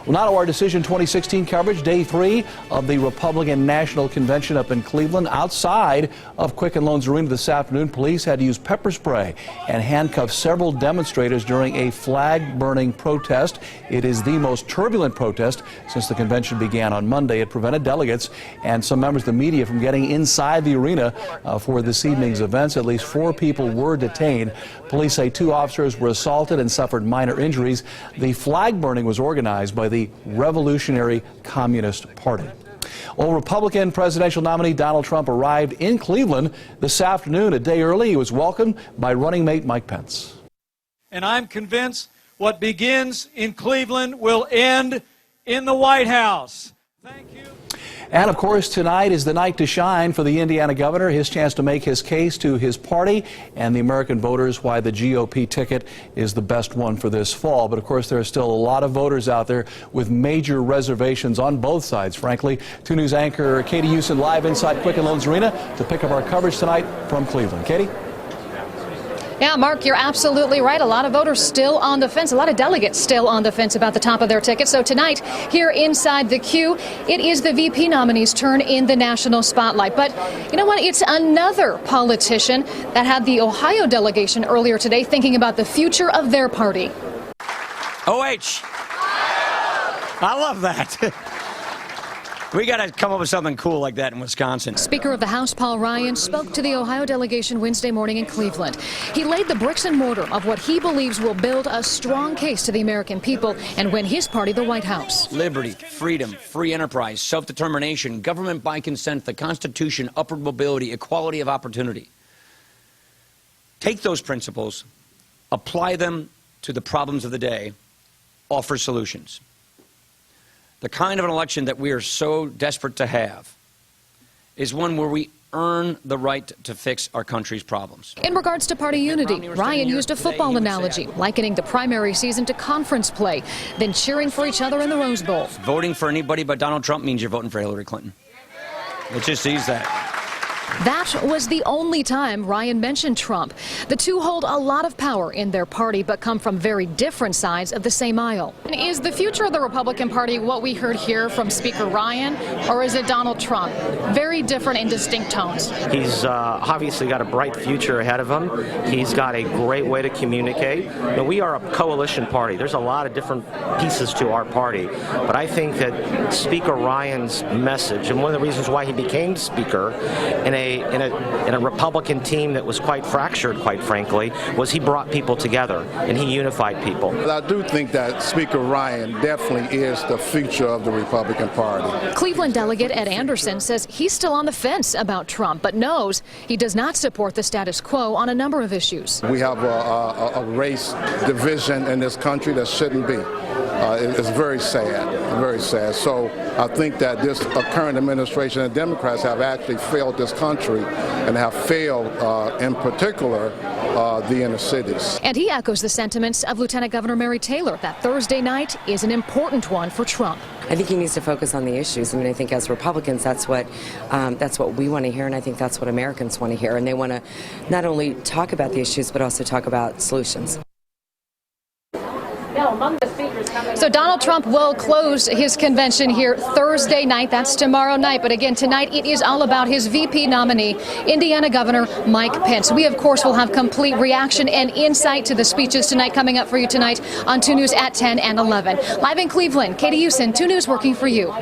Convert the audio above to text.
Well, now to our Decision 2016 coverage, day 3 of the Republican National Convention up in Cleveland. Outside of Quicken Loans Arena this afternoon, police had to use pepper spray and handcuff several demonstrators during a flag-burning protest. It is the most turbulent protest since the convention began on Monday. It prevented delegates and some members of the media from getting inside the arena for this evening's events. At least 4 people were detained. Police say 2 officers were assaulted and suffered minor injuries. The flag burning was organized by the Revolutionary Communist Party. Well, Republican presidential nominee Donald Trump arrived in Cleveland this afternoon. A day early, he was welcomed by running mate Mike Pence. And I'm convinced what begins in Cleveland will end in the White House. Thank you. And, of course, tonight is the night to shine for the Indiana governor, his chance to make his case to his party and the American voters why the GOP ticket is the best one for this fall. But, of course, there are still a lot of voters out there with major reservations on both sides, frankly. 2 News anchor Katie Houston live inside Quicken Loans Arena to pick up our coverage tonight from Cleveland. Katie? Yeah, Mark, you're absolutely right. A lot of voters still on the fence, a lot of delegates still on the fence about the top of their ticket. So tonight, here inside the queue, it is the VP nominee's turn in the national spotlight. But you know what? It's another politician that had the Ohio delegation earlier today thinking about the future of their party. OH. I love that. We got to come up with something cool like that in Wisconsin. Speaker of the House Paul Ryan spoke to the Ohio delegation Wednesday morning in Cleveland. He laid the bricks and mortar of what he believes will build a strong case to the American people and win his party the White House. Liberty, freedom, free enterprise, self-determination, government by consent, the Constitution, upward mobility, equality of opportunity. Take those principles, apply them to the problems of the day, offer solutions. The kind of an election that we are so desperate to have is one where we earn the right to fix our country's problems. In regards to party unity, Ryan used a football analogy, likening the primary season to conference play, then cheering for each other in the Rose Bowl. Voting for anybody but Donald Trump means you're voting for Hillary Clinton. Let's just seize that. That was the only time Ryan mentioned Trump. The two hold a lot of power in their party, but come from very different sides of the same aisle. And is the future of the Republican Party what we heard here from Speaker Ryan, or is it Donald Trump? Very different and distinct tones. He's obviously got a bright future ahead of him. He's got a great way to communicate. Now, we are a coalition party. There's a lot of different pieces to our party, but I think that Speaker Ryan's message, and one of the reasons why he became Speaker in a Republican team that was quite fractured, quite frankly, was he brought people together and he unified people. I do think that Speaker Ryan definitely is the future of the Republican Party. Cleveland delegate Ed Anderson says he's still on the fence about Trump, but knows he does not support the status quo on a number of issues. We have a race division in this country that shouldn't be. It's very sad, very sad. So I think that this current administration and Democrats have actually failed this country and have failed, in particular, the inner cities. And he echoes the sentiments of Lieutenant Governor Mary Taylor that Thursday night is an important one for Trump. I think he needs to focus on the issues. I mean, I think as Republicans, that's what we want to hear, and I think that's what Americans want to hear. And they want to not only talk about the issues, but also talk about solutions. So Donald Trump will close his convention here Thursday night. That's tomorrow night. But again, tonight it is all about his VP nominee, Indiana Governor Mike Pence. We, of course, will have complete reaction and insight to the speeches tonight coming up for you tonight on 2 News at 10 and 11. Live in Cleveland, Katie Houston, 2 News working for you.